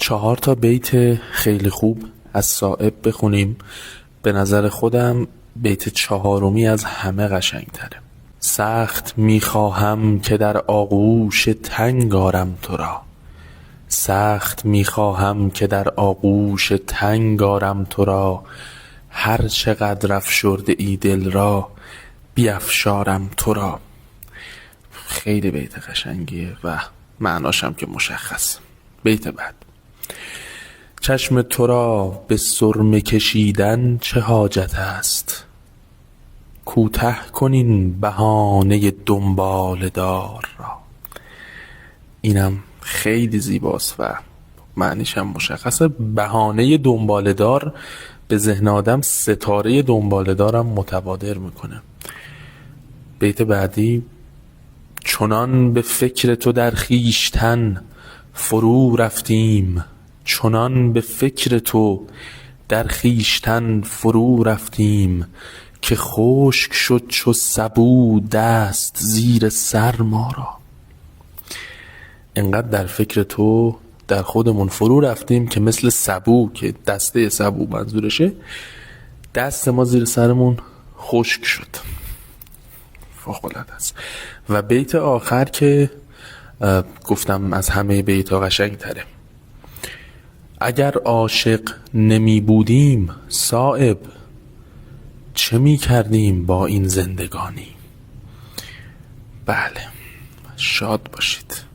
4 تا بیت خیلی خوب از صائب بخونیم. به نظر خودم بیت 4 از همه قشنگتره. سخت میخواهم که در آغوش تنگ آرم تو را، سخت میخواهم که در آغوش تنگ آرم تو را، هر چقدر افشرده ای دل را بیفشارم تو را. خیلی بیت قشنگیه و معناشم که مشخص. بیت بعد: چشم تو را به سرمه کشیدن چه حاجت است، کوته کن این بهانه دنباله دار را. اینم خیلی زیباست و معنیش هم مشخصه. بهانه دنباله دار به ذهن آدم ستاره دنباله دارم متبادر میکنه. بیت بعدی: چنان به فکر تو در خویشتن فرو رفتیم، چنان به فکر تو در خویشتن فرو رفتیم، که خشک شد چو سبو دست زیر سر ما را. انقدر در فکر تو در خودمون فرو رفتیم که مثل سبو، که دسته سبو منظورشه، دست ما زیر سرمون خشک شد. فوق‌العاده است. و بیت آخر که گفتم از همه بیت‌ها قشنگ تره: اگر عاشق نمی بودیم صایب، چه می کردیم با این زندگانی؟ بله، شاد باشید.